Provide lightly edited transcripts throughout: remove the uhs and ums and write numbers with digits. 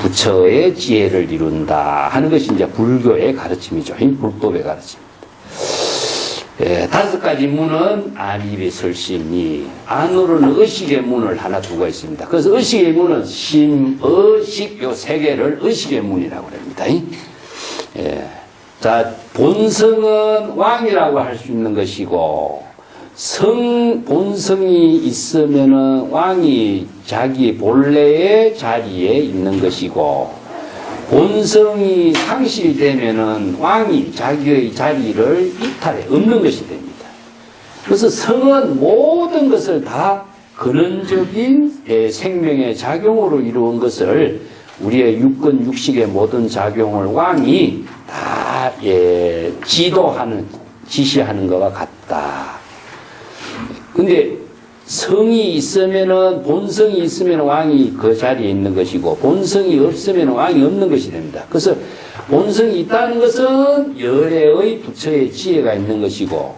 부처의 지혜를 이룬다 하는 것이 이제 불교의 가르침이죠. 불법의 가르침입니다. 예, 5가지 문은 안일이 설심이, 안으로는 의식의 문을 하나 두고 있습니다. 그래서 의식의 문은 심, 의식 요 3개를 의식의 문이라고 합니다. 예. 자, 본성은 왕이라고 할 수 있는 것이고, 본성이 있으면은 왕이 자기 본래의 자리에 있는 것이고, 본성이 상실되면은 왕이 자기의 자리를 이탈해 없는 것이 됩니다. 그래서 성은 모든 것을 다 근원적인 생명의 작용으로 이루은 것을 우리의 육근 육식의 모든 작용을 왕이 다 지도하는 지시하는 것과 같다. 근데 성이 있으면은 본성이 있으면 왕이 그 자리에 있는 것이고 본성이 없으면 왕이 없는 것이 됩니다. 그래서 본성이 있다는 것은 열애의 부처의 지혜가 있는 것이고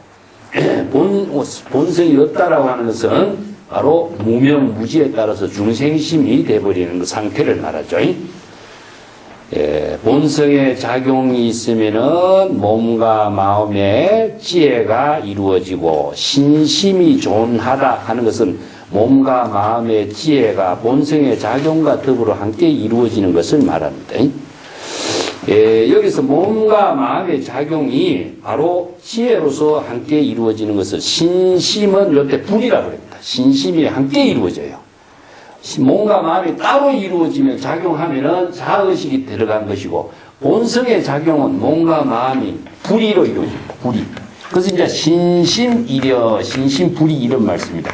본성이 없다라고 하는 것은 바로 무명무지에 따라서 중생심이 돼버리는 그 상태를 말하죠. 본성의 작용이 있으면은 몸과 마음의 지혜가 이루어지고 신심이 존하다 하는 것은 몸과 마음의 지혜가 본성의 작용과 더불어 함께 이루어지는 것을 말합니다. 여기서 몸과 마음의 작용이 바로 지혜로서 함께 이루어지는 것을 신심은 요때 불이라고 합니다. 신심이 함께 이루어져요. 몸과 마음이 따로 이루어지면 작용하면은 자의식이 들어간 것이고 본성의 작용은 몸과 마음이 불이로 이루어집니다. 불이. 그래서 이제 신심이려, 신심불이 이런 말씀입니다.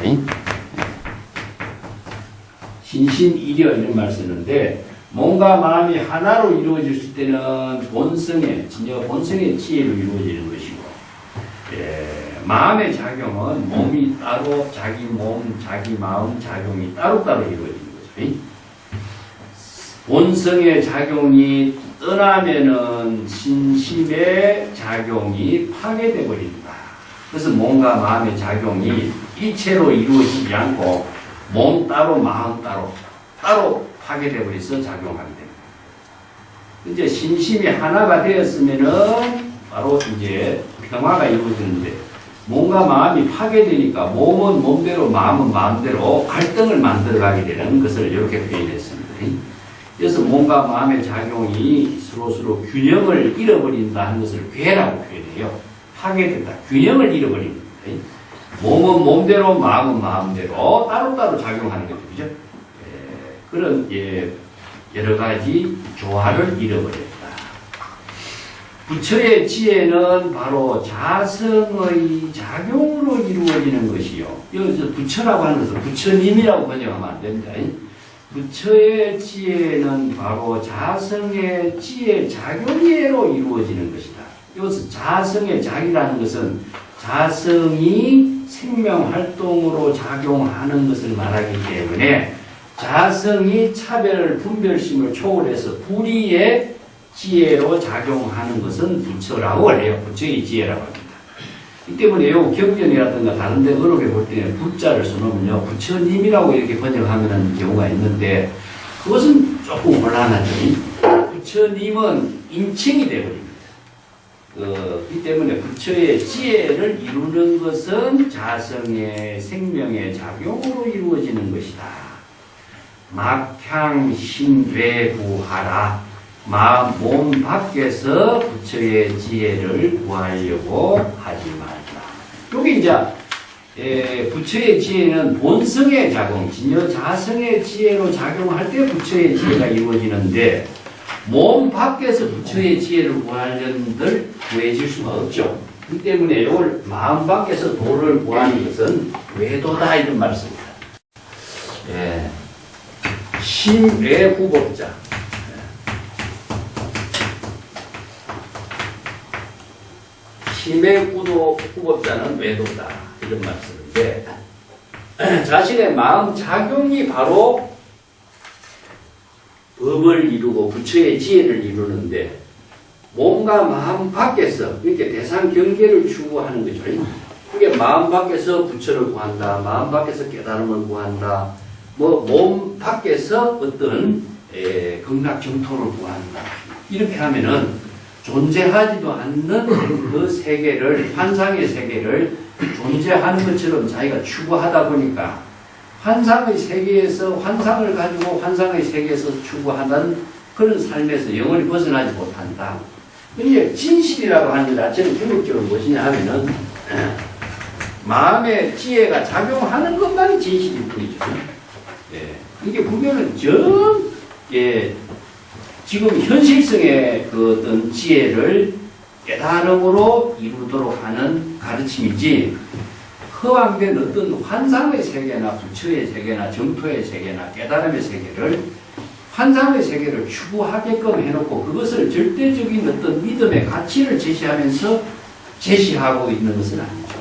신심이려 이런 말씀인데 몸과 마음이 하나로 이루어질 때는 본성의 지혜로 이루어지는 것이고 마음의 작용은 몸이 따로 자기 몸, 자기 마음 작용이 따로따로 이루어지는 거죠. 본성의 작용이 떠나면은 신심의 작용이 파괴돼 버린다. 그래서 몸과 마음의 작용이 일체로 이루어지지 않고 몸 따로 마음 따로 파괴돼 버려서 작용하게 됩니다. 이제 신심이 하나가 되었으면은 바로 이제 평화가 이루어지는데 몸과 마음이 파괴되니까 몸은 몸대로 마음은 마음대로 갈등을 만들어가게 되는 것을 이렇게 표현했습니다. 그래서 몸과 마음의 작용이 서로 균형을 잃어버린다 하는 것을 괴라고 표현해요. 파괴된다. 균형을 잃어버립니다. 몸은 몸대로 마음은 마음대로 따로따로 작용하는 거죠. 그죠? 그런 여러 가지 조화를 잃어버렸다. 부처의 지혜는 바로 자성의 작용으로 이루어지는 것이요. 여기서 부처라고 하는 것은 부처님이라고 번역하면 안 됩니다. 부처의 지혜는 바로 자성의 지혜 작용으로 이루어지는 것이다. 여기서 자성의 작이라는 것은 자성이 생명활동으로 작용하는 것을 말하기 때문에 자성이 차별, 분별심을 초월해서 불의의 지혜로 작용하는 것은 부처라고 해요. 부처의 지혜라고 합니다. 이 때문에 요 경전이라든가 다른 데 어록에 볼 때는 부자를 써놓으면요. 부처님이라고 이렇게 번역하는 경우가 있는데 그것은 조금 곤란하죠. 부처님은 인칭이 되어버립니다. 이 때문에 부처의 지혜를 이루는 것은 자성의 생명의 작용으로 이루어지는 것이다. 막향신뢰구하라. 몸 밖에서 부처의 지혜를 구하려고 하지 말라. 여기 이제 부처의 지혜는 본성의 작용, 자성의 지혜로 작용할 때 부처의 지혜가 이루어지는데 몸 밖에서 부처의 지혜를 구하려는들 구해질 수가 없죠. 그 때문에 이걸 마음 밖에서 도를 구하는 것은 외도다 이런 말씀입니다. 심외구법자. 심의 후법자는 외도다 이런 말씀인데 자신의 마음 작용이 바로 법을 이루고 부처의 지혜를 이루는데 몸과 마음 밖에서 이렇게 대상 경계를 추구하는 거죠. 그게 마음 밖에서 부처를 구한다, 마음 밖에서 깨달음을 구한다, 몸 밖에서 어떤 극락정토를 구한다. 이렇게 하면은 존재하지도 않는 그 세계를, 환상의 세계를 존재하는 것처럼 자기가 추구하다 보니까 환상의 세계에서 환상을 가지고 환상의 세계에서 추구하는 그런 삶에서 영원히 벗어나지 못한다. 이제 진실이라고 하는 것 자체는 궁극적으로 무엇이냐 하면은 마음의 지혜가 작용하는 것만이 진실일 뿐이죠. 예. 이게 불교는 지금 현실성의 그 어떤 지혜를 깨달음으로 이루도록 하는 가르침이지, 허황된 어떤 환상의 세계나 부처의 세계나 정토의 세계나 깨달음의 세계를, 환상의 세계를 추구하게끔 해놓고 그것을 절대적인 어떤 믿음의 가치를 제시하면서 제시하고 있는 것은 아니죠.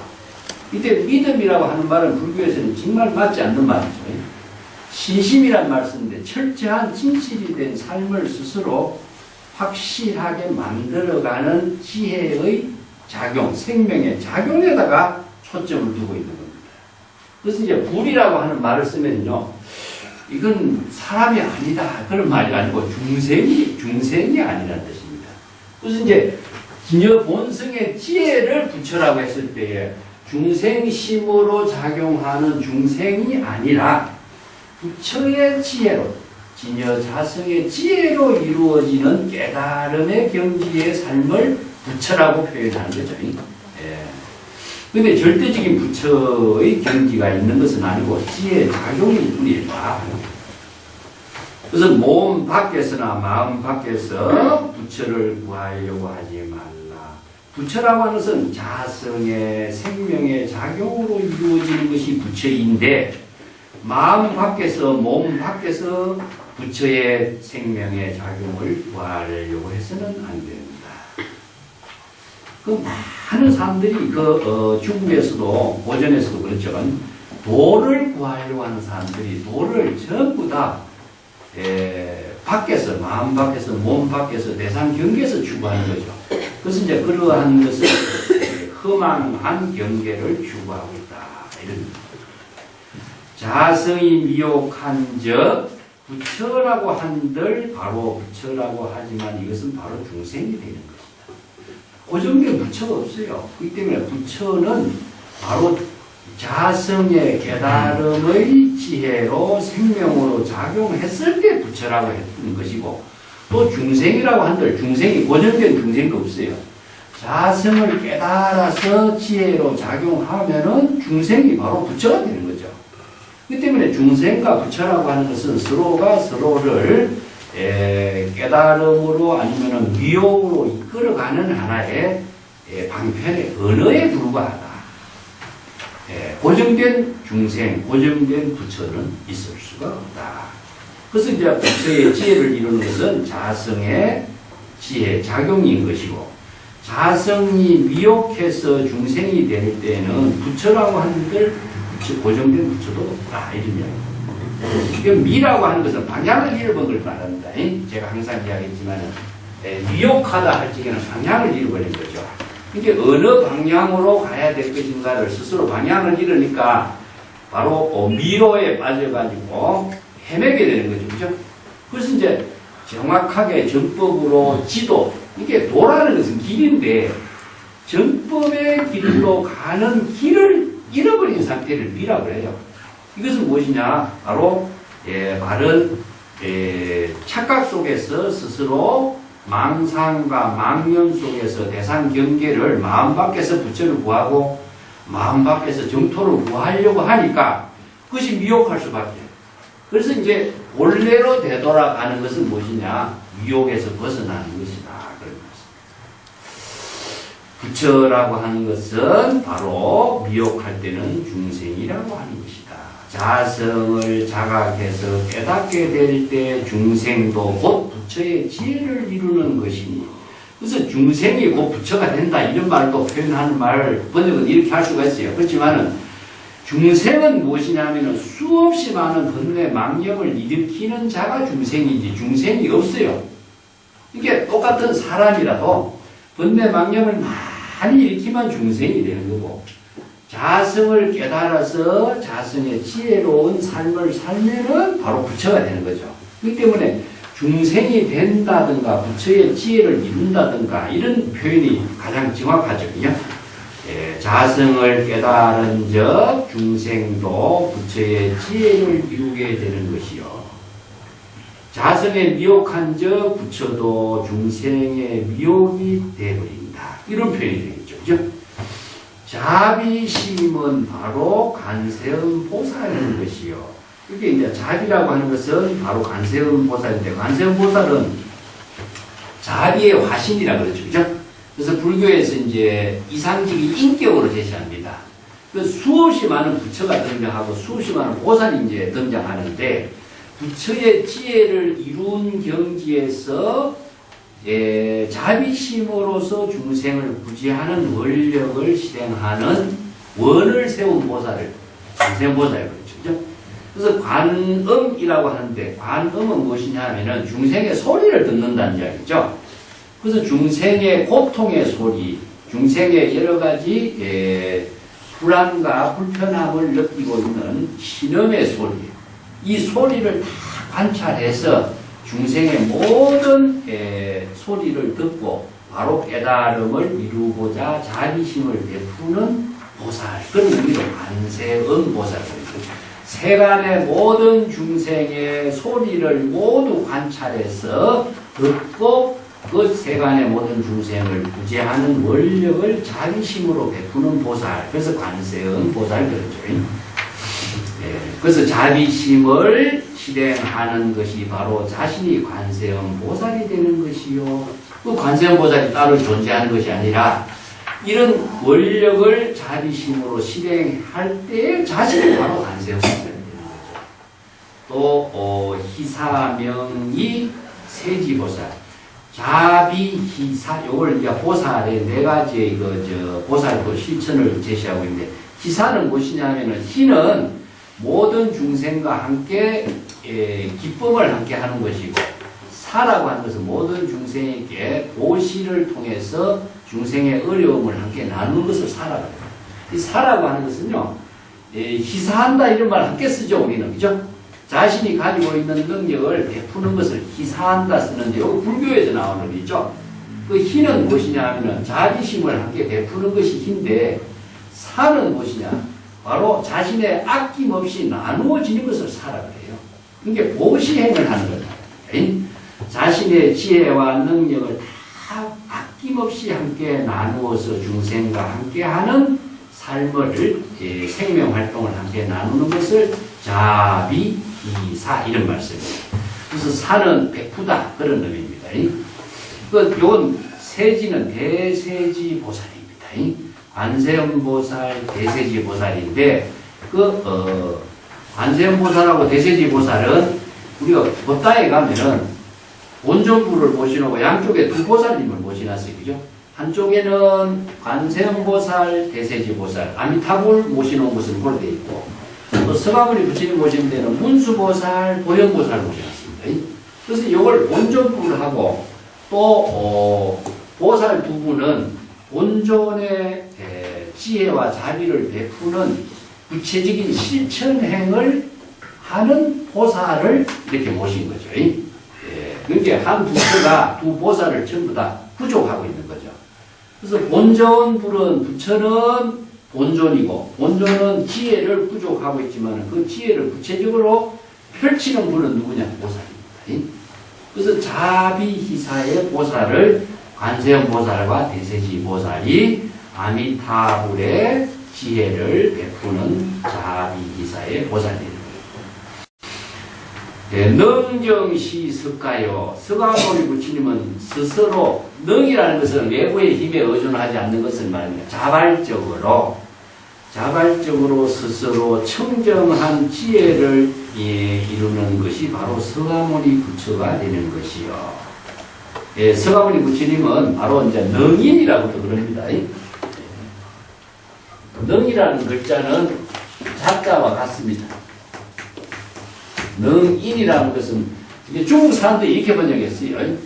이때 믿음이라고 하는 말은 불교에서는 정말 맞지 않는 말이죠. 신심이란 말 쓰는데 철저한 진실이 된 삶을 스스로 확실하게 만들어가는 지혜의 작용, 생명의 작용에다가 초점을 두고 있는 겁니다. 그래서 이제 불이라고 하는 말을 쓰면요, 이건 사람이 아니다 그런 말이 아니고 중생이 아니라는 뜻입니다. 그래서 이제 기녀 본성의 지혜를 부처라고 했을 때에 중생심으로 작용하는 중생이 아니라 부처의 지혜로, 진여 자성의 지혜로 이루어지는 깨달음의 경지의 삶을 부처라고 표현하는 거죠. 근데 절대적인 부처의 경지가 있는 것은 아니고 지혜의 작용일 뿐이다. 그래서 몸 밖에서나 마음 밖에서 부처를 구하려고 하지 말라. 부처라고 하는 것은 자성의 생명의 작용으로 이루어지는 것이 부처인데, 마음 밖에서 몸 밖에서 부처의 생명의 작용을 구하려고 해서는 안 됩니다. 그 많은 사람들이 중국에서도 고전에서도 그렇죠. 도를 구하려고 하는 사람들이 도를 전부 다 밖에서, 마음 밖에서, 몸 밖에서, 대상 경계에서 추구하는 거죠. 그래서 이제 그러한 것을 험한 경계를 추구하고 있다. 이런 자성이 미혹한즉 부처라고 한들 바로 부처라고 하지만 이것은 바로 중생이 되는 것이다. 고정된 부처가 없어요. 그렇기 때문에 부처는 바로 자성의 깨달음의 지혜로 생명으로 작용했을 때 부처라고 했는 것이고, 또 중생이라고 한들 중생이 고정된 중생도 없어요. 자성을 깨달아서 지혜로 작용하면은 중생이 바로 부처가 되는 거죠. 그렇기 때문에 중생과 부처라고 하는 것은 서로가 서로를 깨달음으로 아니면 미혹으로 이끌어가는 하나의 방편의 언어에 불과하다. 고정된 중생, 고정된 부처는 있을 수가 없다. 그래서 이제 부처의 지혜를 이루는 것은 자성의 지혜, 작용인 것이고, 자성이 미혹해서 중생이 될 때는 부처라고 하는들 고정된 부처도 없다. 이러면 미라고 하는 것은 방향을 잃어버린 걸 말합니다. 제가 항상 이야기했지만 미혹하다 할 적에는 방향을 잃어버린 거죠. 이게 어느 방향으로 가야 될 것인가를 스스로 방향을 잃으니까 바로 미로에 빠져가지고 헤매게 되는 거죠. 그죠? 그래서 이제 정확하게 정법으로 지도, 이게 도라는 것은 길인데 정법의 길로 가는 길을 잃어버린 상태를 미라고 해요. 이것은 무엇이냐? 바로 바른 착각 속에서 스스로 망상과 망념 속에서 대상 경계를 마음 밖에서 부처를 구하고 마음 밖에서 정토를 구하려고 하니까 그것이 미혹할 수밖에. 그래서 이제 본래로 되돌아가는 것은 무엇이냐? 미혹에서 벗어나는 것이다. 그런 말씀. 부처라고 하는 것은 바로 미혹할 때는 중생이라고 하는 것이다. 자성을 자각해서 깨닫게 될 때 중생도 곧 부처의 지혜를 이루는 것이니, 그래서 중생이 곧 부처가 된다 이런 말도 표현하는 말 번역은 이렇게 할 수가 있어요. 그렇지만은 중생은 무엇이냐 하면은 수없이 많은 번뇌 망념을 일으키는 자가 중생이지 중생이 없어요. 이게 똑같은 사람이라도 번뇌 망념을 많이 일으키면 중생이 되는 거고, 자성을 깨달아서 자성의 지혜로운 삶을 살면은 바로 부처가 되는 거죠. 그렇기 때문에 중생이 된다든가 부처의 지혜를 이룬다든가 이런 표현이 가장 정확하거든요. 예, 자성을 깨달은 적 중생도 부처의 지혜를 이루게 되는 것이요. 자성에 미혹한 적 부처도 중생의 미혹이 되어버린다. 이런 표현이 되겠죠. 그죠? 자비심은 바로 관세음 보살인 것이요. 이게 이제 자비라고 하는 것은 바로 관세음 보살인데, 관세음 보살은 자비의 화신이라고 그러죠. 그죠? 그래서 불교에서 이제 이상직이 인격으로 제시합니다. 그 수없이 많은 부처가 등장하고 수없이 많은 보살이 이제 등장하는데, 부처의 지혜를 이룬 경지에서 자비심으로서 중생을 구제하는 원력을 실행하는 원을 세운 보살을 관세음 보살이라고 그러죠. 그래서 관음이라고 하는데, 관음은 무엇이냐 하면은 중생의 소리를 듣는다는 이야기죠. 그래서 중생의 고통의 소리, 중생의 여러 가지 불안과 불편함을 느끼고 있는 신음의 소리, 이 소리를 다 관찰해서 중생의 모든 소리를 듣고 바로 깨달음을 이루고자 자비심을 베푸는 보살, 그런 의미로 관세음 보살입니다. 세간의 모든 중생의 소리를 모두 관찰해서 듣고 그 세간의 모든 중생을 구제하는 원력을 자비심으로 베푸는 보살, 그래서 관세음 보살 그러죠. 그래서 자비심을 실행하는 것이 바로 자신이 관세음 보살이 되는 것이요. 그 관세음 보살이 따로 존재하는 것이 아니라 이런 원력을 자비심으로 실행할 때 자신이 바로 관세음 보살이 되는 거죠. 또 희사명이 세지보살, 자비희사, 요걸 이제 보살의 네 가지의 보살 실천을 제시하고 있는데, 희사는 무엇이냐면은 희는 모든 중생과 함께 기쁨을 함께 하는 것이고, 사라고 하는 것은 모든 중생에게 보시를 통해서 중생의 어려움을 함께 나누는 것을 사라고 해요. 이 사라고 하는 것은요, 희사한다 이런 말 함께 쓰죠, 우리는. 그죠? 자신이 가지고 있는 능력을 베푸는 것을 희사한다 쓰는데, 이거 불교에서 나오는 거죠. 그 희는 무엇이냐 하면 자비심을 함께 베푸는 것이 희인데, 사는 무엇이냐? 바로 자신의 아낌없이 나누어지는 것을 사라고 해요. 이게 보시행을 하는 거다. 자신의 지혜와 능력을 다 아낌없이 함께 나누어서 중생과 함께 하는 삶을, 생명활동을 함께 나누는 것을 자비희사 이런 말씀이에요. 그래서 사는 베푸다 그런 의미입니다. 이건 세지는 대세지 보살입니다. 관세음 보살, 대세지 보살인데, 관세음 보살하고 대세지 보살은 우리가 봇다에 가면은 본존부를 모시놓고 양쪽에 두 보살님을 모시놨어요. 그죠? 한쪽에는 관세음 보살, 대세지 보살, 아미타불 모시놓은 곳은 그렇게 되어 있고, 또 서가모니 부처님 모신 데는 문수보살, 보현보살 모셔놨습니다. 그래서 이걸 본존부를 하고, 또 보살 두 분은 본존의 지혜와 자비를 베푸는 구체적인 실천행을 하는 보살을 이렇게 모신 거죠. 그러니까 한 부처가 두 보살을 전부 다 부족하고 있는 거죠. 그래서 본존불은 부처는 본존이고, 본존은 지혜를 부족하고 있지만 그 지혜를 구체적으로 펼치는 분은 누구냐? 보살입니다. 그래서 자비희사의 보살을 관세음 보살과 대세지 보살이 아미타불의 지혜를 베푸는 자비희사의 보살입니다. 능정시 석가요. 서가모니 부처님은 스스로, 능이라는 것은 외부의 힘에 의존하지 않는 것을 말합니다. 자발적으로 스스로 청정한 지혜를 이루는 것이 바로 서가모니 부처가 되는 것이요. 서가모니 부처님은 바로 이제 능인이라고도 그럽니다. 능이라는 글자는 자자와 같습니다. 능인이라는 것은 이게 중국 사람들이 이렇게 번역했어요.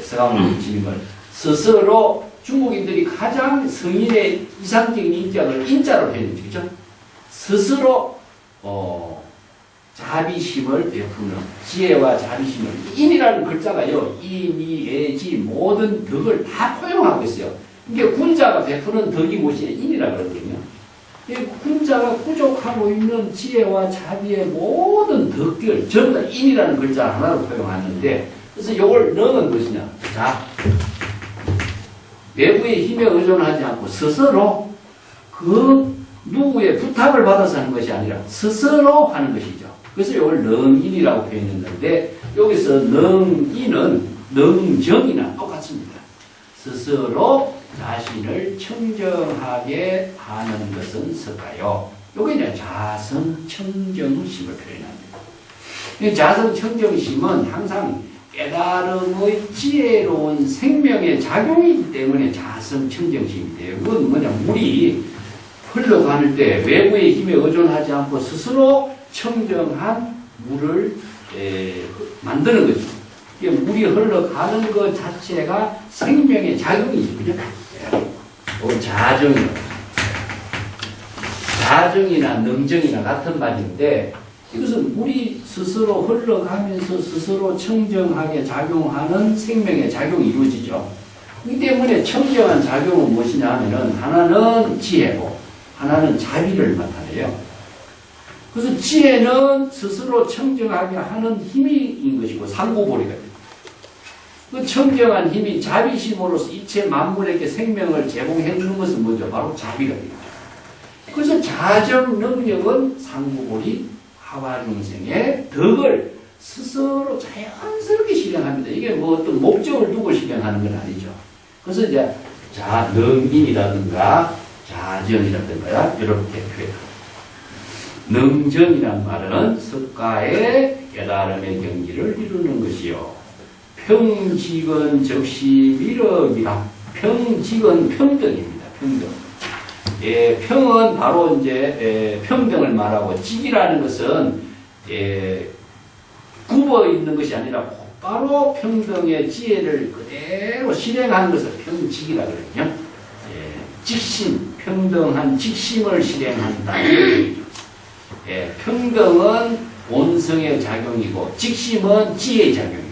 서가모니 부처님을 스스로 중국인들이 가장 성인의 이상적인 인격을 인자로 표현했죠. 그죠? 스스로 자비심을 베푸는 지혜와 자비심을 인이라는 글자가요 인, 이, 애, 지 모든 덕을 다 포용하고 있어요. 이게 군자가 베푸는 덕이 무엇이냐 인이라 그러거든요. 이 군자가 부족하고 있는 지혜와 자비의 모든 덕들 전부 다 인이라는 글자 하나로 포용하는데 그래서 이걸 너는 무엇이냐 자 외부의 힘에 의존하지 않고 스스로 그 누구의 부탁을 받아서 하는 것이 아니라 스스로 하는 것이죠. 그래서 이걸 능인이라고 표현했는데 여기서 능인은 능정이나 똑같습니다. 스스로 자신을 청정하게 하는 것은 뭘까요? 이게 이제 자성청정심을 표현합니다. 자성청정심은 항상 깨달음의 지혜로운 생명의 작용이기 때문에 자성청정심이 돼요. 그건 뭐냐 물이 흘러가는 때 외부의 힘에 의존하지 않고 스스로 청정한 물을 만드는 거죠. 물이 흘러가는 것 자체가 생명의 작용이죠. 그죠? 자정이나 능정이나 같은 말인데 이것은 물이 스스로 흘러가면서 스스로 청정하게 작용하는 생명의 작용이 이루어지죠. 이 때문에 청정한 작용은 무엇이냐 하면은 하나는 지혜고 하나는 자비를 나타내요. 그래서 지혜는 스스로 청정하게 하는 힘인 것이고 상고보리거든요. 그 청정한 힘이 자비심으로서 이체 만물에게 생명을 제공해 주는 것은 뭐죠? 바로 자비가 됩니다. 그래서 자정 능력은 상고보리 하와중생의 덕을 스스로 자연스럽게 실행합니다. 이게 뭐 어떤 목적을 두고 실행하는 건 아니죠. 그래서 이제 능인이라든가 자정이라든가 이렇게 표현합니다. 능정이란 말은 석가의 깨달음의 경지를 이루는 것이요. 평직은 즉시 미륵이라. 평직은 평등입니다. 평등. 평은 바로 이제 평등을 말하고 직이라는 것은 굽어 있는 것이 아니라 바로 평등의 지혜를 그대로 실행하는 것을 평직이라 그러거든요. 직심, 평등한 직심을 실행한다. 평등은 본성의 작용이고 직심은 지혜의 작용입니다.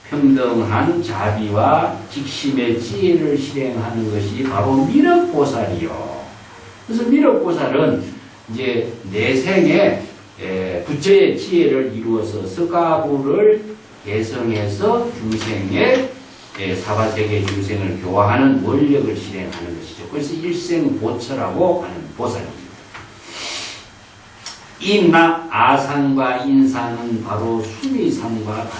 평등한 자비와 직심의 지혜를 실행하는 것이 바로 미륵보살이요. 그래서 미륵보살은 이제 내생에 부처의 지혜를 이루어서 석가부를 개성해서 중생의 사바세계 중생을 교화하는 원력을 실행하는 것이죠. 그래서 일생보처라고 하는 보살입니다. 인나 아상과 인상은 바로 수미상과 같다.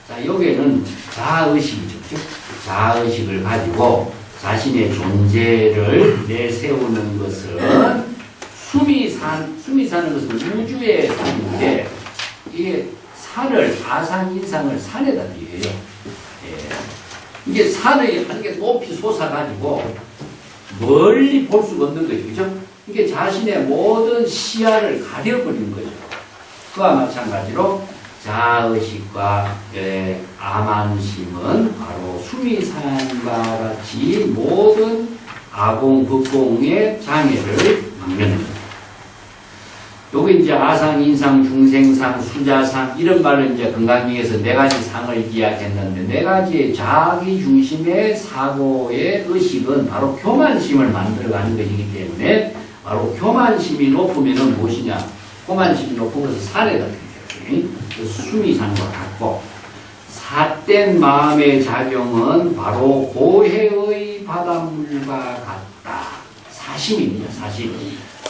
자, 여기에는 자아의식이죠. 자아의식을 가지고 자신의 존재를 내세우는 것은 수미사는 것은 우주의 산인데 이게 산을 아상 인상을 산에다 비교해요. 이게 산의 한 개 높이 솟아가지고 멀리 볼 수가 없는 거죠. 그죠? 이게 자신의 모든 시야를 가려버리는 거죠. 그와 마찬가지로 자의식과 아만심은 바로 수미산과 같이 모든 아공, 법공의 장애를 막는 겁니다. 요게 이제 아상, 인상, 중생상, 수자상 이런 말을 이제 건강경에서 네 가지 상을 이야기했는데 네 가지의 자기 중심의 사고의 의식은 바로 교만심을 만들어가는 것이기 때문에 바로 교만심이 높으면은 무엇이냐? 교만심이 높은 것은 산에다 표현해요. 수미산과 같고 삿된 마음의 작용은 바로 고해의 바닷물과 같다. 사심입니다. 사심.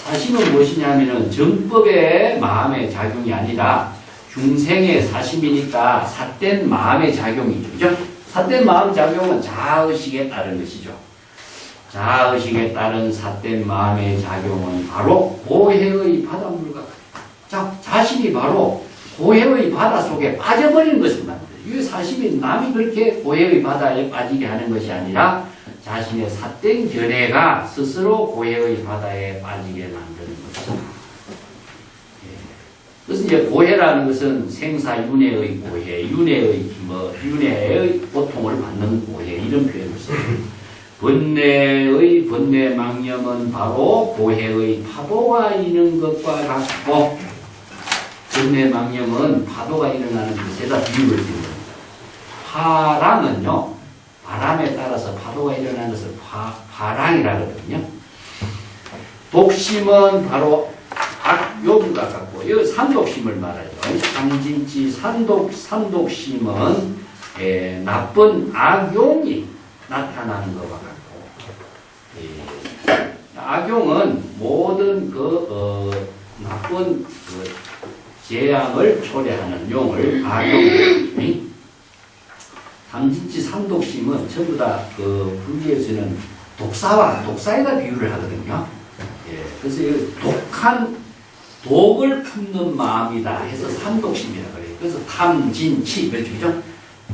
사심은 무엇이냐면은 정법의 마음의 작용이 아니라 중생의 사심이니까 삿된 마음의 작용이죠. 그죠? 삿된 마음 작용은 자의식에 따른 것이죠. 자의식에 따른 삿된 마음의 작용은 바로 고해의 바닷물과 같다. 자신이 바로 고해의 바다 속에 빠져버리는 것을 만들어요. 이 사심이 남이 그렇게 고해의 바다에 빠지게 하는 것이 아니라 자신의 삿된 견해가 스스로 고해의 바다에 빠지게 만드는 것이다. 그래서 이제 고해라는 것은 생사윤회의 고해, 윤회의 고통을 받는 고해 이런 표현을 써요. 번뇌의 번뇌망념은 바로 고해의 파도가 있는 것과 같고 번뇌망령은 파도가 일어나는 곳에다 비유를 드는 겁니다. 파랑은요, 바람에 따라서 파도가 일어나는 것을 파랑이라 그러거든요. 독심은 바로 악욕과 같고, 여기 산독심을 말하죠. 상진치 산독심은 나쁜 악용이 나타나는 것과 같고, 악용은 모든 나쁜 재앙을 초래하는 용을 악용이, 상진치 산독심은 전부 다 불교에서는 독사에다 비유를 하거든요. 그래서 독한 독을 품는 마음이다 해서 산독심이라고 해요. 그래서 탐진치, 그렇죠?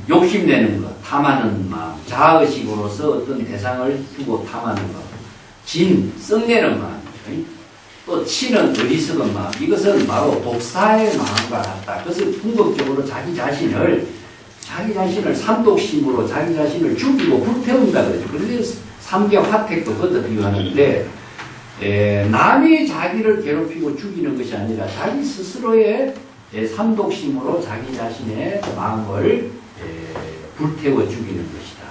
욕심내는 것, 탐하는 마음, 자의식으로서 어떤 대상을 두고 탐하는 것, 썩내는 마음이죠. 또 치는 어리석은 마음, 이것은 바로 독사의 마음과 같다. 그래서 궁극적으로 자기 자신을 산독심으로 자기 자신을 죽이고 불태운다 그러죠. 그래서 삼계화택도 그것도 비유하는데, 남이 자기를 괴롭히고 죽이는 것이 아니라 자기 스스로의 산독심으로 자기 자신의 마음을 불태워 죽이는 것이다.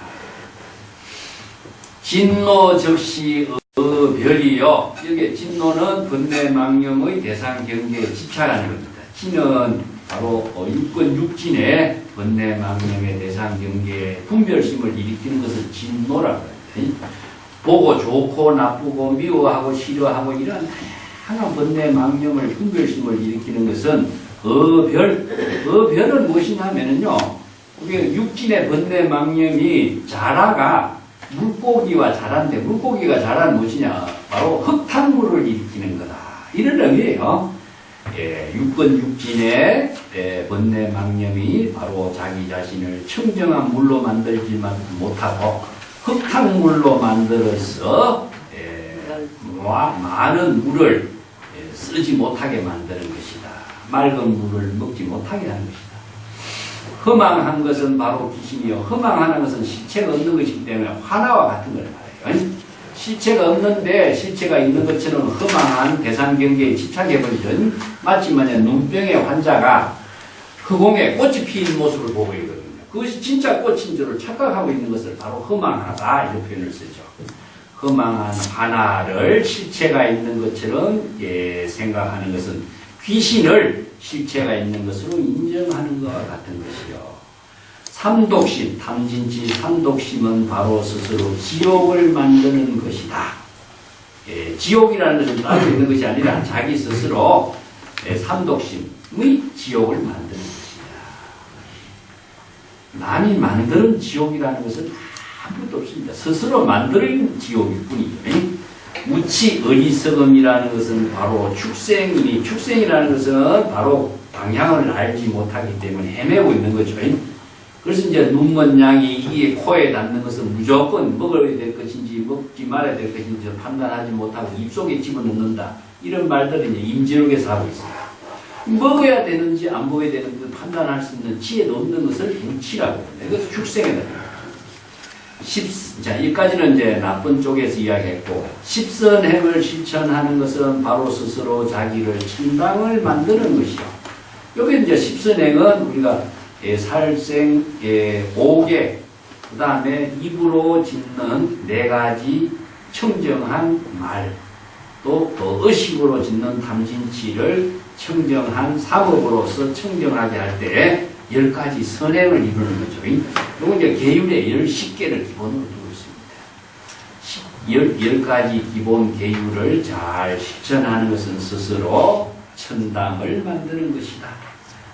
진노 적시 별이요. 여기 진노는 번뇌망령의 대상 경계에 집착하는 겁니다. 진은 바로 육권 육진의 번뇌망령의 대상 경계에 분별심을 일으키는 것을 진노라고 합니다. 보고 좋고 나쁘고 미워하고 싫어하고 이런 다양한 번뇌망령을 분별심을 일으키는 것은 어별은 무엇이냐면요, 우리 육진의 번뇌망령이 자라가 물고기와 자란데, 물고기가 자란 무엇이냐, 바로 흙탕물을 일으키는 거다, 이런 의미예요. 육권 육진의 번뇌망령이 바로 자기 자신을 청정한 물로 만들지 못하고 흙탕물로 만들어서 많은 물을 쓰지 못하게 만드는 것이다. 맑은 물을 먹지 못하게 하는 것이다. 허망한 것은 바로 귀신이요, 허망하는 것은 실체가 없는 것이기 때문에 화나와 같은 걸 말해요. 실체가 없는데 실체가 있는 것처럼 허망한 대상 경계에 집착해버리던, 마치 눈병의 환자가 흑공에 꽃이 피는 모습을 보고 있거든요. 그것이 진짜 꽃인 줄 착각하고 있는 것을 바로 허망하다, 이런 표현을 쓰죠. 허망한 하나를 실체가 있는 것처럼 생각하는 것은 귀신을 실체가 있는 것으로 인정하는 것과 같은 것이요. 삼독심, 탐진치 삼독심은 바로 스스로 지옥을 만드는 것이다. 지옥이라는 것은 따로 있는 것이 아니라 자기 스스로 삼독심의 지옥을 만드는 것이다. 남이 만드는 지옥이라는 것은 아무것도 없습니다. 스스로 만드는 지옥일 뿐이죠. 무치 어리석음이라는 것은 바로 축생이라는 것은 바로 방향을 알지 못하기 때문에 헤매고 있는 거죠. 그래서 이제 눈먼 양이 이에 코에 닿는 것은 무조건 먹어야 될 것인지 먹지 말아야 될 것인지 판단하지 못하고 입속에 집어넣는다, 이런 말들을 이제 임진옥에서 하고 있습니다. 먹어야 되는지 안 먹어야 되는지 판단할 수 있는 지혜도 없는 것을 무치라고 합니다. 이것도 축생이다. 자, 여기까지는 이제 나쁜 쪽에서 이야기했고, 십선행을 실천하는 것은 바로 스스로 자기를 천당을 만드는 것이요. 여기 이제 십선행은 우리가 살생, 오개, 그 다음에 입으로 짓는 4가지 청정한 말, 또 의식으로 짓는 탐진치를 청정한 사법으로서 청정하게 할 때 10가지 선행을 이루는 거죠. 이건 이제 계율의 10개를 기본으로 두고 있습니다. 10가지 기본 계율을 잘 실천하는 것은 스스로 천당을 만드는 것이다.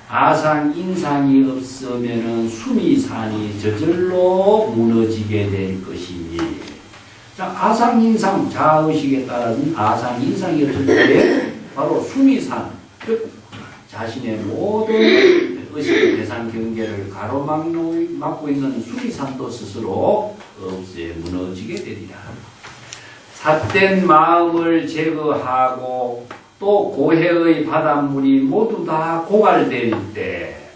아상, 인상이 없으면은 수미산이 저절로 무너지게 될 것이니. 자, 아상, 인상, 자의식에 따른 아상, 인상이 없을 때 바로 수미산, 즉 자신의 모든 의식의 대상 경계를 가로막고 있는 수미산도 스스로 무너지게 되리라. 삿된 마음을 제거하고 또 고해의 바닷물이 모두 다 고갈될 때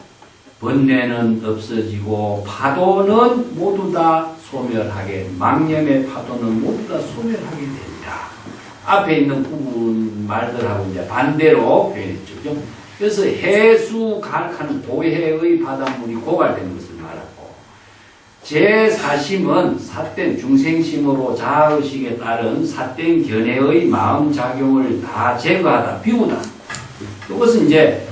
번뇌는 없어지고 파도는 모두 다 소멸하게, 망념의 파도는 모두 다 소멸하게 됩니다. 앞에 있는 부분 말들하고 이제 반대로 표현했죠. 그래서 해수 가락하는 고해의 바닷물이 고갈된 것을 말하고, 제4심은 삿된 중생심으로 자아의식에 따른 삿된 견해의 마음작용을 다 제거하다, 비우다. 이것은 이제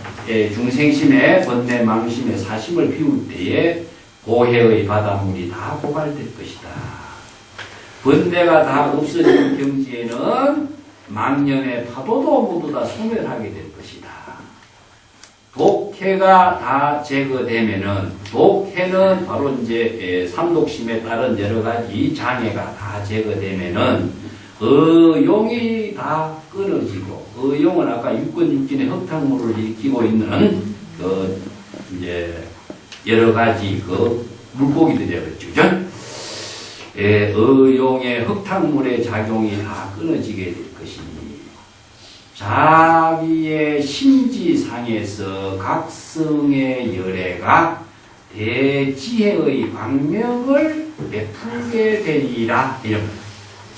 중생심의 번뇌 망심의 사심을 비울 때에 고해의 바닷물이 다 고갈될 것이다. 번뇌가 다 없어지는 경지에는 망념의 파도도 모두 다 소멸하게 될 것이다. 독해가 다 제거되면은, 독해는 바로 이제 삼독심에 따른 여러 가지 장애가 다 제거되면은 의용이 다 끊어지고, 의용은 아까 육근육진의 흙탕물을 일으키고 있는 이제 여러 가지 물고기들이라고 그랬죠. 의용의 흙탕물의 작용이 다 끊어지게 될 것이니, 자기의 심지상에서 각성의 열애가 대지혜의 광명을 베풀게 되리라.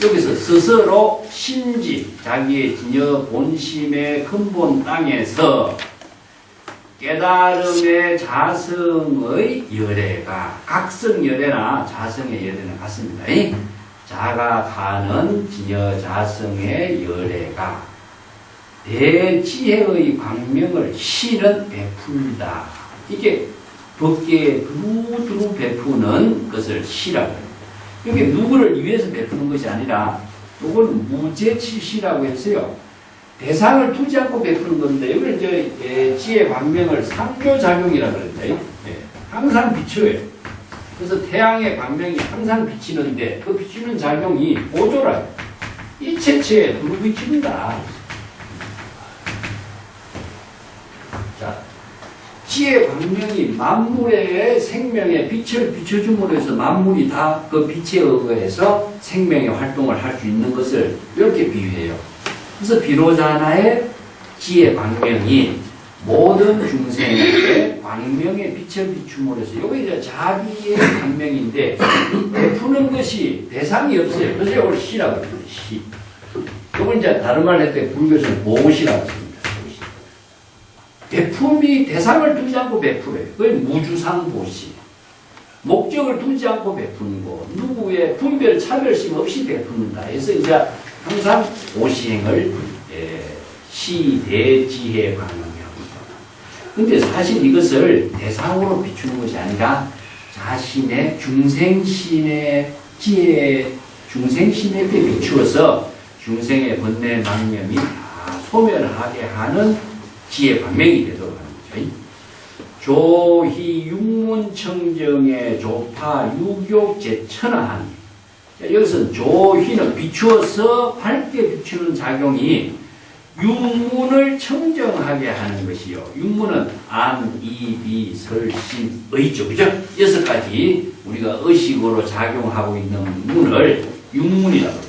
여기서 스스로 심지, 자기의 진여 본심의 근본 땅에서 깨달음의 자성의 열애가, 각성 열애나 자성의 열애는 같습니다. 자가 가는 진여 자성의 열애가 대지혜의 광명을 실은 베풀다. 이게 법계에 두루두루 베푸는 것을 시라고 해요. 이게 누구를 위해서 베푸는 것이 아니라, 이건 무제치시라고 했어요. 대상을 두지 않고 베푸는 건데, 이걸 이제 지혜 광명을 상조작용이라고 그랬죠. 항상 비춰요. 그래서 태양의 광명이 항상 비치는데, 그 비치는 작용이 보조라. 일체체에 두루 비춘다. 자, 지혜 광명이 만물의 생명의 빛을 비춰줌으로 해서 만물이 다 그 빛에 의해서 생명의 활동을 할 수 있는 것을 이렇게 비유해요. 그래서 비로자 하나의 지혜 광명이 모든 중생에게 광명의 빛을 비춤으로 해서, 이게 이제 자기의 광명인데, 베푸는 것이 대상이 없어요. 그래서 이걸 시라고 해요. 시. 이걸 이제 다른 말로 할 때 불교에서는 보시라고 합니다. 베품이 대상을 두지 않고 베풀어요. 그게 무주상 보시. 목적을 두지 않고 베푸는 거, 누구의 분별 차별심 없이 베푸는다. 그래서 이제 항상 보시행을 시대지혜 광명이라고 합니다. 근데 사실 이것을 대상으로 비추는 것이 아니라 자신의 중생심의 지혜, 중생심에게 비추어서 중생의 번뇌 망념이 다 소멸하게 하는 지혜 광명이 되도록 하는 거죠. 조희 육문청정의 조파 유욕 제천하하니, 여기서 조희는 비추어서 밝게 비추는 작용이 육문을 청정하게 하는 것이요. 육문은 안, 이, 비, 설, 신, 의죠. 그죠? 6가지 우리가 의식으로 작용하고 있는 문을 육문이라고 합니다.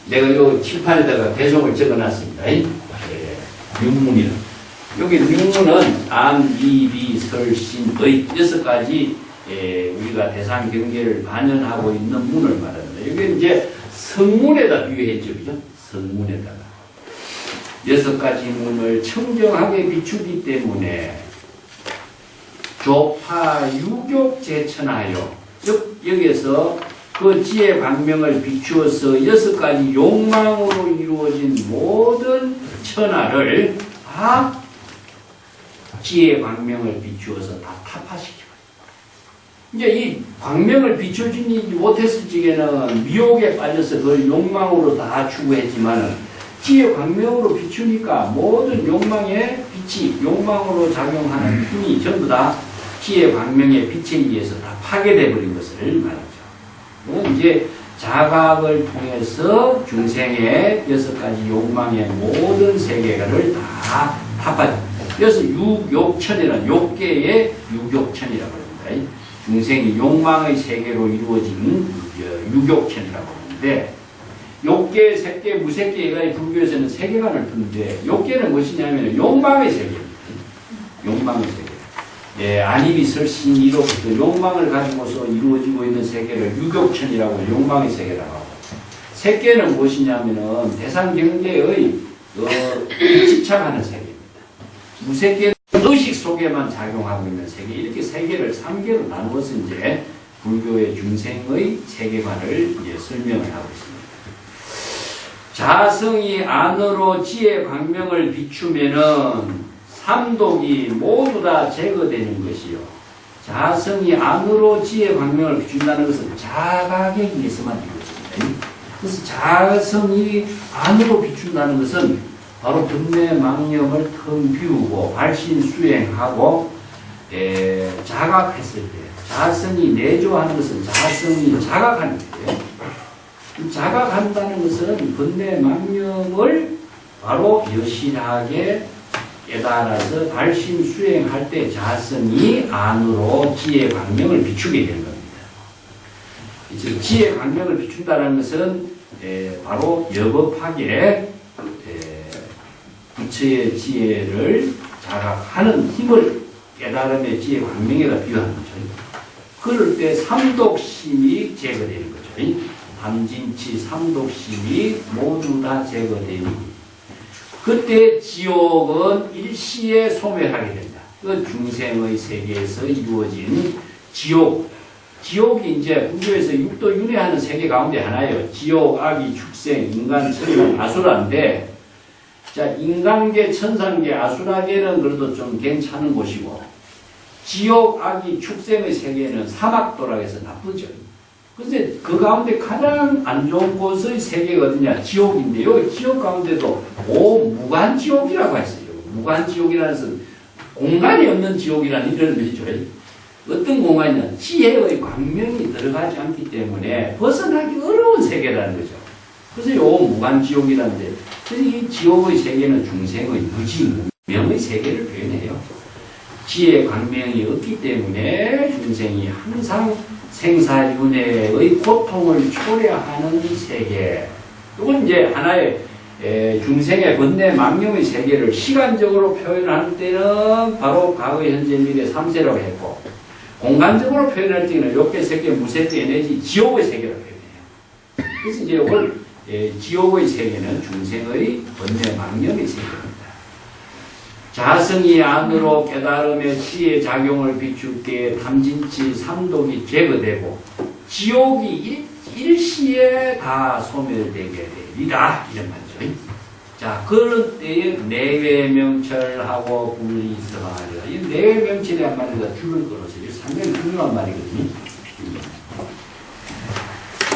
내가 이 칠판에다가 배송을 적어 놨습니다. 육문이라. 여기 육문은 안, 이, 비, 설, 신, 의 6가지 우리가 대상 경계를 반영하고 있는 문을 말합니다. 여기 이제 성문에다 비유했죠. 그죠? 성문에다가 6가지 문을 청정하게 비추기 때문에 조파 유욕 제천하여, 여기에서 그 지혜 광명을 비추어서 6가지 욕망으로 이루어진 모든 천하를 다 지혜 광명을 비추어서 다 타파시켜요. 이제 이 광명을 비춰주지 못했을 적에는 미혹에 빠져서 그걸 욕망으로 다 추구했지만은, 지혜 광명으로 비추니까 모든 욕망의 빛이, 욕망으로 작용하는 힘이 전부 다 지혜 광명의 빛에 의해서 다 파괴되어 버린 것을 말하죠. 이제 자각을 통해서 중생의 6가지 욕망의 모든 세계관을 다 타파져. 그래서 육욕천이라는, 욕계의 육욕천이라고 합니다. 중생이 욕망의 세계로 이루어진 육욕천이라고 하는데, 욕계, 색계, 무색계가 불교에서는 세계관을 두는데, 욕계는 무엇이냐면 욕망의 세계입니다. 욕망의 세계. 안입이 설신이로부터 욕망을 가지고서 이루어지고 있는 세계를 육욕천이라고 해요. 욕망의 세계라고 하고, 색계는 무엇이냐면은 대상 경계의 집착하는 세계입니다. 무색계는 의식 속에만 작용하고 있는 세계, 이렇게 세계를 3개로 나누어서 이제 불교의 중생의 세계관을 이제 설명을 하고 있습니다. 자성이 안으로 지혜 광명을 비추면은 삼독이 모두 다 제거되는 것이요. 자성이 안으로 지혜 광명을 비춘다는 것은 자각에 의해서만 이루어집니다. 그래서 자성이 안으로 비춘다는 것은 바로 번뇌 망념을 텅 비우고 발신수행하고 자각했을 때, 자성이 내조하는 것은 자성이 자각하는 거예요. 자각한다는 것은 번뇌 망념을 바로 여실하게 깨달아서 발신수행할 때 자성이 안으로 지혜 광명을 비추게 되는 겁니다. 즉 지혜 광명을 비춘다는 것은 바로 여법하게 부처의 지혜를 자각하는 힘을 깨달음의 지혜 광명에다 비유하는 거죠. 그럴 때 삼독심이 제거되는 거죠. 담진치 삼독심이 모두 다 제거되니 그때 지옥은 일시에 소멸하게 된다. 그 중생의 세계에서 이루어진 지옥. 지옥이 이제 불교에서 육도 윤회하는 세계 가운데 하나예요. 지옥, 악이, 축생, 인간, 천상, 아수라인데, 자, 인간계, 천상계, 아수라계는 그래도 좀 괜찮은 곳이고, 지옥, 악이, 축생의 세계는 사막도라 해서 나쁘죠. 그런데 그 가운데 가장 안 좋은 곳의 세계가 어디냐? 지옥인데요. 지옥 가운데도 무간지옥이라고 했어요. 무간지옥이라는 것은 공간이 없는 지옥이라는 이런 뜻이죠. 어떤 공간이냐? 지혜의 광명이 들어가지 않기 때문에 벗어나기 어려운 세계라는 거죠. 그래서 요 무간지옥이라는데, 그래서 이 지옥의 세계는 중생의 무지, 무명의 세계를 표현해요. 지혜 광명이 없기 때문에 중생이 항상 생사윤회의 고통을 초래하는 세계. 이건 이제 하나의 중생의 번뇌 망념의 세계를 시간적으로 표현할 때는 바로 과거, 현재, 미래 3세라고 했고, 공간적으로 표현할 때는 욕계, 색계, 무색계 내지 지옥의 세계를 표현해요. 그래서 이제 이걸 지옥의 세계는 중생의 번뇌 망념의 세계입니다. 자성이 안으로 깨달음의 지혜 작용을 비출 때 담진치 삼독이 제거되고 지옥이 일시에 다 소멸되게 되리라 이런 말이죠. 자, 그런 때에 내외명철하고 분리성하리라. 이 내외명철이란 말이가 줄을 끊어서 상당히 중요한 말이거든요.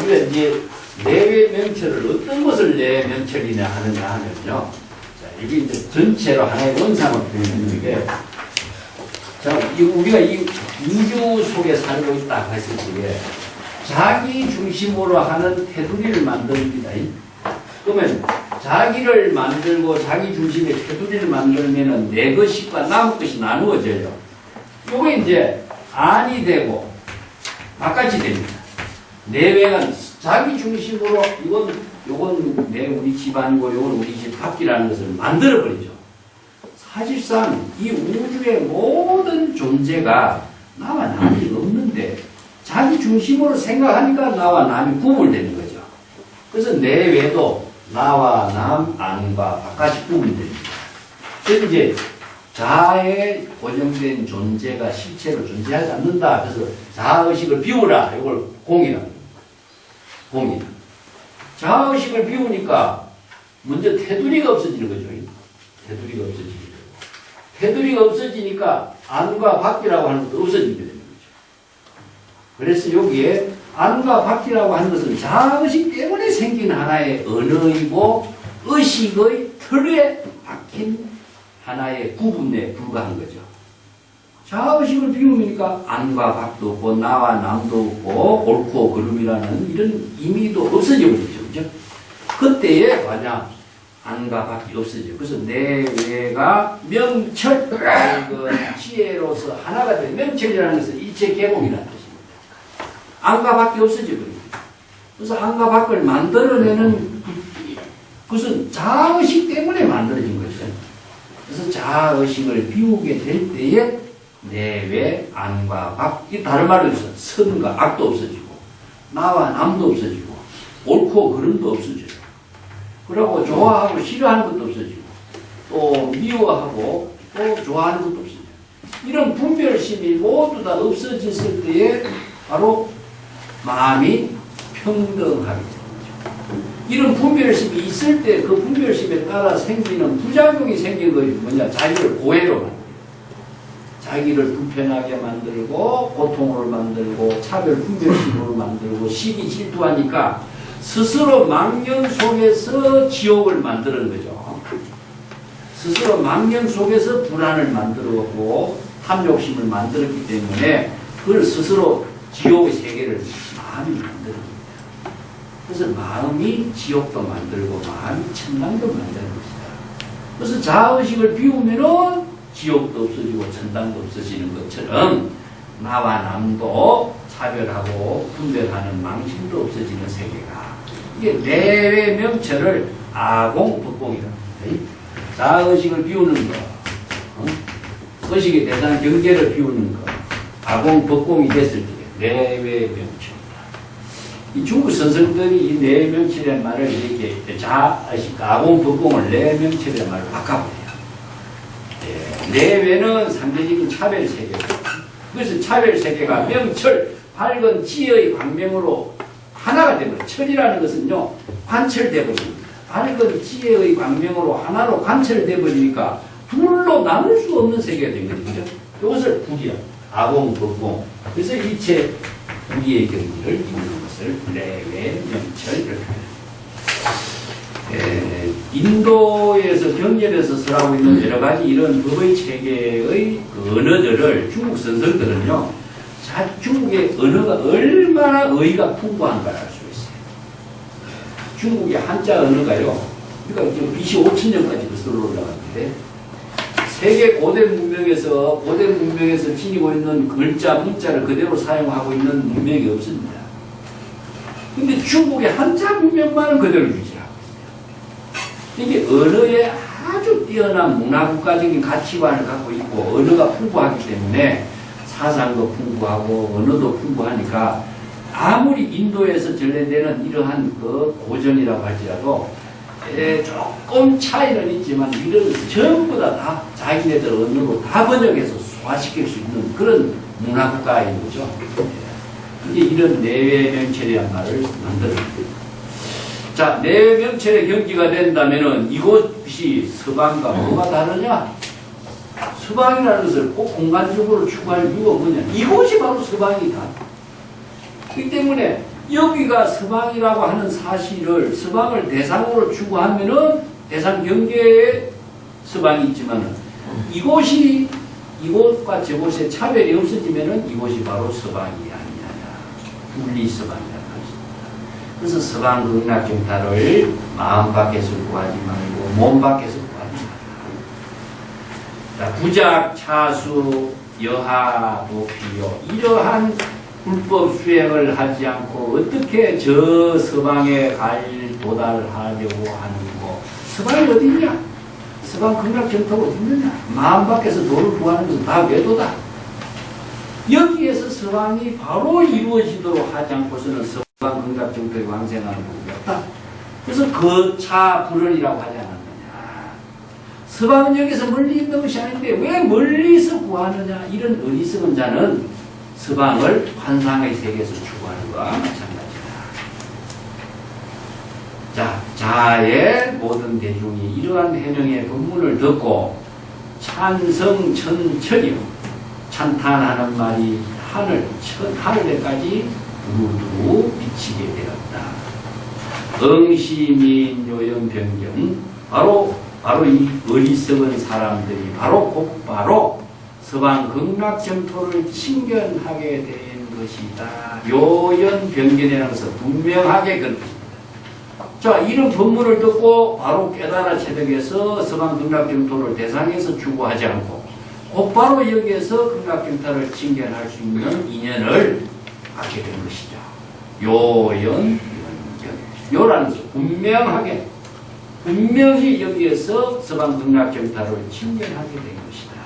우리가 이제 내외명철을 어떤 것을 내외명철이냐 하느냐 하면요. 이게 이제 전체로 하나의 원상을 표현하는 게, 자, 우리가 이 우주 속에 살고 있다 했을 때, 자기 중심으로 하는 테두리를 만듭니다. 그러면 자기를 만들고 자기 중심의 테두리를 만들면은 내 것과 남의 것이 나누어져요. 요게 이제 안이 되고 바깥이 됩니다. 내외는 자기 중심으로 요건 내 우리 집안이고 요건 우리 집 밖이라는 것을 만들어버리죠. 사실상 이 우주의 모든 존재가 나와 남이 없는데 자기 중심으로 생각하니까 나와 남이 구분되는 거죠. 그래서 내외도 나와 남, 안과 바깥이 구분됩니다. 그래서 이제 자아의 고정된 존재가 실체로 존재하지 않는다. 그래서 자아의식을 비우라. 이걸 공이라. 공이다. 자아의식을 비우니까 먼저 테두리가 없어지는 거죠. 테두리가 없어지는 거죠. 테두리가 없어지니까 안과 밖이라고 하는 것도 없어지게 되는 거죠. 그래서 여기에 안과 밖이라고 하는 것은 자아의식 때문에 생긴 하나의 언어이고 의식의 틀에 박힌 하나의 구분에 불과한 거죠. 자아의식을 비우니까 안과 밖도 없고 나와 남도 없고 옳고 그름이라는 이런 의미도 없어져 버리죠. 그죠? 그때에 만약 안과 밖이 없어져요. 그래서 내외가 명철, 지혜로서 하나가 된 명철이라는 것은 일체 개공이라는 뜻입니다. 안과 밖이 없어져 버립니다. 그래서 안과 밖을 만들어내는 그것은 자아의식 때문에 만들어진 거죠. 그래서 자아의식을 비우게 될 때에 내외, 안과 밖, 이 다른 말로 해서 선과 악도 없어지고 나와 남도 없어지고 옳고 그름도 없어져요. 그리고 좋아하고 싫어하는 것도 없어지고 또 미워하고 또 좋아하는 것도 없어져요. 이런 분별심이 모두 다 없어졌을 때에 바로 마음이 평등하게 됩니다. 이런 분별심이 있을 때 그 분별심에 따라 생기는 부작용이 생긴 것이 뭐냐? 자기를 고해로 만들고, 자기를 불편하게 만들고, 고통을 만들고, 차별 분별심으로 만들고, 시기 질투하니까 스스로 망령 속에서 지옥을 만드는 거죠. 스스로 망령 속에서 불안을 만들었고 탐욕심을 만들었기 때문에 그걸 스스로 지옥의 세계를 마음이 만드는 겁니다. 그래서 마음이 지옥도 만들고 마음이 천당도 만드는 것이다. 그래서 자의식을 비우면은 지옥도 없어지고 천당도 없어지는 것처럼 나와 남도 차별하고 분별하는 망심도 없어지는 세계가, 이게 내외 명철을 아공법공이라고 합니다. 자의식을 비우는 거, 의식의 대상 경계를 비우는 거, 아공법공이 됐을 때 내외 명철. 이 중국 선생들이 이 내명철이라는 말을 이렇게 자의식, 아공법공을 내명철이라는 말로 바꿔버려요. 내외는 상대적인 차별 세계고, 그래서 차별 세계가 명철, 밝은 지혜의 광명으로 하나가 되버려요. 철이라는 것은요, 관철돼 버립니다. 밝은 지혜의 광명으로 하나로 관철돼 버리니까 둘로 나눌 수 없는 세계가 된 거죠. 그죠? 이것을 불이야. 아공법공. 그래서 일체 불의의 경지를 이루는 것을 내외 명철 이렇게 합니다. 인도에서 경전에서 설하고 있는 여러 가지 이런 법의 체계의 그 언어들을 중국 선생들은요, 중국의 언어가 얼마나 의의가 풍부한가를 알 수 있어요. 중국의 한자 언어가요, 그러니까 지금 BC 5000년까지 거슬러 올라갔는데, 세계 고대 문명에서 지니고 있는 글자, 문자를 그대로 사용하고 있는 문명이 없습니다. 근데 중국의 한자 문명만은 그대로 유지하고 있어요. 이게 언어에 아주 뛰어난 문화국가적인 가치관을 갖고 있고, 언어가 풍부하기 때문에 사상도 풍부하고 언어도 풍부하니까 아무리 인도에서 전래되는 이러한 그 고전이라고 할지라도 조금 차이는 있지만 이런 전부 다 자기네들 언어로 다 번역해서 소화시킬 수 있는 그런 문화국가인 거죠. 이제 이런 내외 명철이란 말을 만들어줍니다. 자, 내외 명철의 경지가 된다면은 이것이 서방과 뭐가 다르냐? 서방이라는 것을 꼭 공간적으로 추구할 이유가 뭐냐? 이곳이 바로 서방이다. 그렇기 때문에 여기가 서방이라고 하는 사실을, 서방을 대상으로 추구하면은 대상 경계에 서방이 있지만은 이곳과 저곳에 차별이 없어지면은 이곳이 바로 서방이 아니냐. 분리 서방이라는 것입니다. 그래서 서방 극락경타를 마음 밖에서 구하지 말고 몸 밖에서 구하지 말라. 부작, 차수, 여하, 도피요. 이러한 불법 수행을 하지 않고 어떻게 저 서방에 도달하려고 하는 거. 서방이 어디 있냐? 서방 극락경타가 어디 있느냐? 마음 밖에서 도를 구하는 것은 다 외도다. 여기에서 서방이 바로 이루어지도록 하지 않고서는 서방 극락경타에 왕생하는 법이 없다. 그래서 거차불언이라고 하지 않았느냐. 서방은 여기서 멀리 있는 것이 아닌데 왜 멀리서 구하느냐. 이런 어리석은 자는 서방을 환상의 세계에서 추구하는 것과 마찬가지다. 자, 자의 모든 대중이 이러한 해명의 법문을 듣고 찬성천철이요. 찬탄하는 말이 하늘에까지 두루두루 비치게 되었다. 응시민 요염병경, 바로 이 어리석은 사람들이 바로 서방 극락경토를 친견하게 된 것이다. 요연병견이라는 것은 분명하게 그런 것입니다. 자, 이런 법문을 듣고 바로 깨달아 체득해서 서방 극락경토를 대상에서 추구하지 않고 곧바로 여기에서 극락경토를 친견할 수 있는 인연을 갖게 된 것이죠. 요연병견. 요라는 것은 분명히 여기에서 서방 극락경토를 친견하게 된 것이다.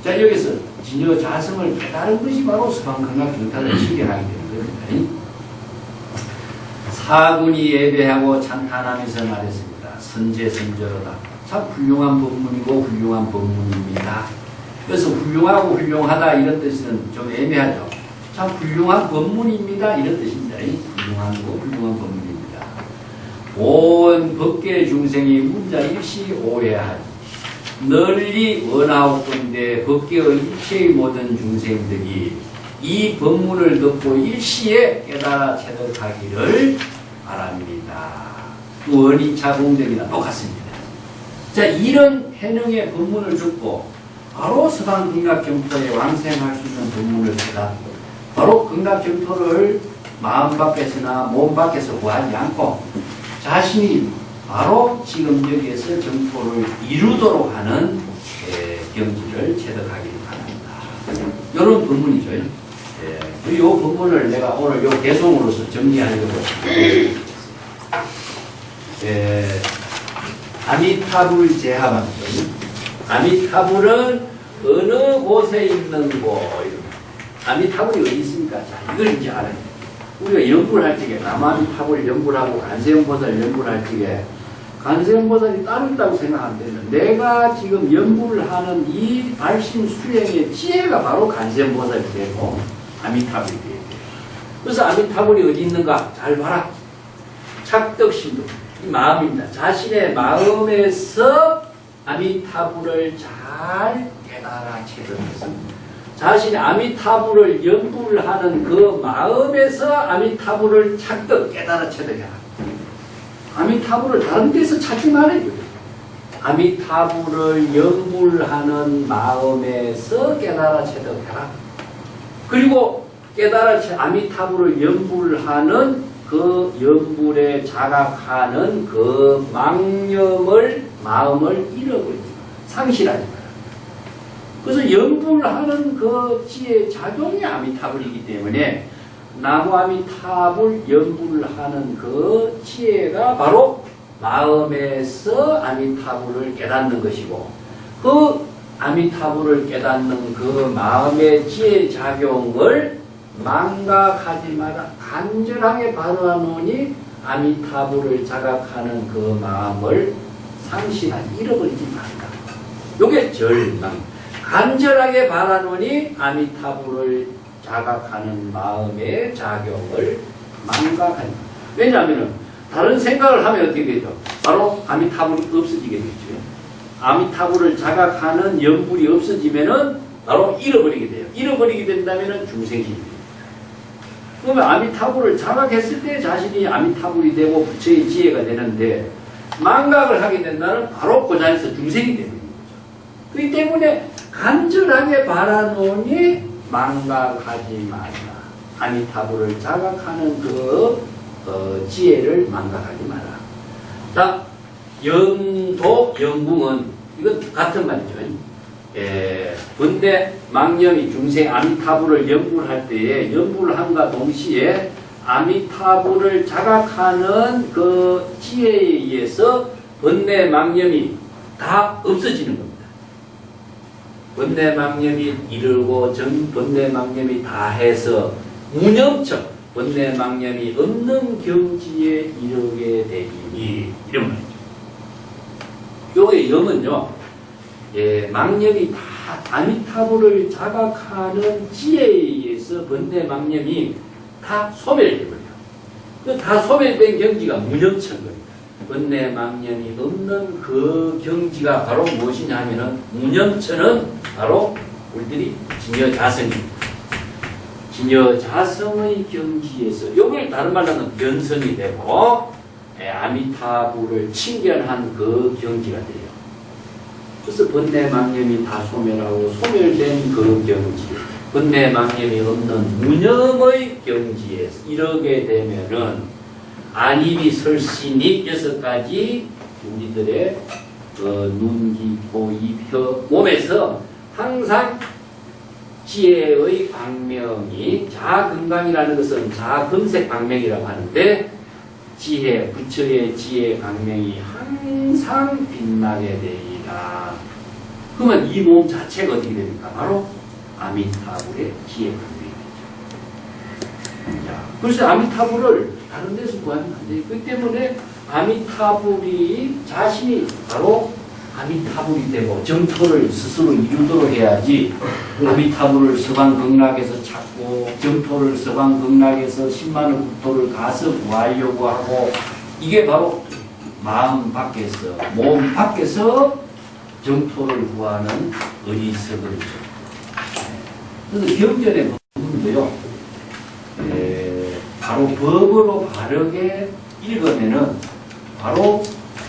자, 여기서 진여 자성을 깨달은 것이 바로 서방 극락경타를 실현하게 되는 겁니다. 사군이 예배하고 찬탄하면서 말했습니다. 선제선저로다. 참 훌륭한 법문이고 훌륭한 법문입니다. 그래서 훌륭하고 훌륭하다 이런 뜻은 좀 애매하죠. 참 훌륭한 법문입니다 이런 뜻입니다. 훌륭하고 훌륭한 법문입니다. 온 법계 중생이 문자 일시 오해하니 널리 원하옵건대 법계의 일체의 모든 중생들이 이 법문을 듣고 일시에 깨달아 체득하기를 바랍니다. 원이차 공덕이나 똑같습니다. 자, 이런 해능의 법문을 듣고 바로 서방 극락경토에 왕생할 수 있는 법문을 깨닫고 바로 극락경토를 마음 밖에서나 몸 밖에서 구하지 않고 자신이 바로 지금 여기에서 정토를 이루도록 하는 경지를 체득하기를 바랍니다. 이런 법문이죠. 이 법문을 내가 오늘 이 개송으로서 정리하려고 아미타불 제하반죠. 아미타불은 어느 곳에 있는 곳. 아미타불이 어디 있습니까? 자, 이걸 이제 알아야 돼. 우리가 연구를 할 적에 남아미타불 연구를 하고 간세음보살 연구를 할 적에 간세음보살이 따로 있다고 생각 안 되는 내가 지금 연구를 하는 이 발심 수행의 지혜가 바로 간세음보살이 되고 아미타불이 돼요. 그래서 아미타불이 어디 있는가? 잘 봐라. 착덕신도 이 마음입니다. 자신의 마음에서 아미타불을 잘 깨달아 체득해서 자신이 아미타불을 연구를 하는 그 마음에서 아미타불을 착득 깨달아 체득해라. 아미타불을 다른 데서 찾지 말아요. 아미타불을 연구를 하는 마음에서 깨달아 체득해라. 그리고 깨달아 아미타불을 연구를 하는 그 연불에 자각하는 그 마음을 잃어버리지 마. 상실하지 마라. 그래서 연불하는 그 지혜 작용이 아미타불이기 때문에 나무 아미타불 연불하는 그 지혜가 바로 마음에서 아미타불을 깨닫는 것이고 그 아미타불을 깨닫는 그 마음의 지혜 작용을 망각하지 마라. 간절하게 바라노니 아미타불을 자각하는 그 마음을 상실하지 잃어버리지 말라. 요게 절망. 간절하게 바라노니 아미타불을 자각하는 마음의 작용을 망각하지 마라. 왜냐하면 다른 생각을 하면 어떻게 되죠? 바로 아미타불이 없어지게 되죠. 아미타불을 자각하는 연불이 없어지면은 바로 잃어버리게 돼요. 잃어버리게 된다면은 중생심이 그러면 아미타불을 자각했을 때 자신이 아미타불이 되고 부처의 지혜가 되는데 망각을 하게 된다면 바로 그 자리에서 중생이 되는 거죠. 그렇기 때문에 간절하게 바라노니 망각하지 마라. 아미타불을 자각하는 그 지혜를 망각하지 마라. 자, 영도, 영궁은 이건 같은 말이죠. 근데 망념이 중생 아미타불을 연구를 할 때에 연구를 함과 동시에 아미타불을 자각하는 그 지혜에 의해서 번뇌 망념이 다 없어지는 겁니다. 번뇌 망념이 이르고 전 번뇌 망념이 다 해서 무념처 번뇌 망념이 없는 경지에 이르게 되리니 이런 말이죠. 요의 영은요. 망념이 다 아미타불을 자각하는 지혜에 의해서 번뇌 망념이 다 소멸되버려요. 그 다 소멸된 경지가 무념처인 겁니다. 번뇌 망념이 없는 그 경지가 바로 무엇이냐 하면은 무념처는 바로 우리들이 진여자성입니다. 진여자성의 경지에서 요걸 다른 말로 하면 변성이 되고 아미타불을 친견한 그 경지가 돼요. 그래서 번뇌 망념이 다 소멸하고 소멸된 그 경지, 번뇌 망념이 없는 무념의 경지에 이르게 되면은 안입이 설신이 6가지 우리들의 눈, 귀, 코, 입, 혀, 몸에서 항상 지혜의 광명이 자금강이라는 것은 자금색 광명이라고 하는데 지혜, 부처의 지혜 광명이 항상 빛나게 되리라. 그러면 이 몸 자체가 어떻게 됩니까? 바로 아미타불의 지혜 광명이죠. 그래서 아미타불을 다른 데서 구하면 안 돼요. 그렇기 때문에 아미타불이 자신이 바로 아미타불이 되고 정토를 스스로 이루도록 해야지 아미타불을 서방극락에서 찾고 정토를 서방극락에서 10만원 국토를 가서 구하려고 하고 이게 바로 마음 밖에서 몸 밖에서 정토를 구하는 어리석음이죠. 그래서 경전의 부분도요 바로 법으로 바르게 읽으면은 바로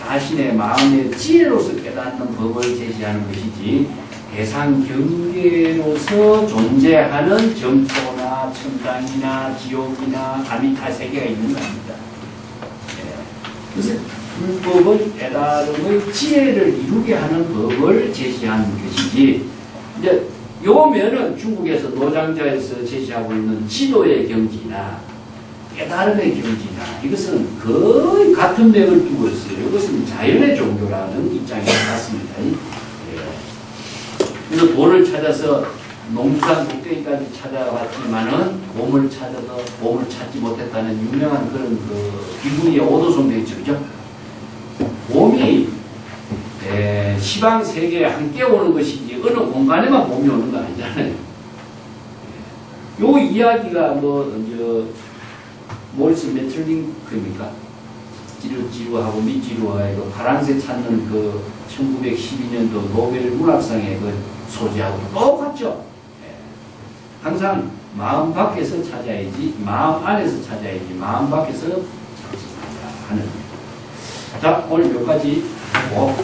자신의 마음의 지혜로서 깨닫는 법을 제시하는 것이지 대상 경계로서 존재하는 정토나 천당이나 지옥이나 아미타 세계가 있는 거 아닙니다. 그래서 불법은 깨달음의 지혜를 이루게 하는 법을 제시하는 것이지 이제 요면은 중국에서 노장자에서 제시하고 있는 지도의 경지나 깨달음의 경지나 이것은 거의 같은 맥을 두고 있어요. 이것은 자연의 종교라는 입장이 같습니다. 그래서 돌을 찾아서 농산 꼭대기까지 찾아왔지만은 몸을 찾아도 몸을 찾지 못했다는 유명한 그런 그 비구니의 오도송도 있죠. 그죠? 몸이 시방 세계에 함께 오는 것이지 어느 공간에만 몸이 오는 거 아니잖아요. 요 이야기가 모리스 메틀링크입니까? 지루하고 미지루하고 파란색 찾는 그 1912년도 노벨 문학상의 그 소재하고 똑같죠. 항상 마음 밖에서 찾아야지 마음 안에서 찾아야지 마음 밖에서 찾지 말라 하는. 자, 오늘 몇 가지 하고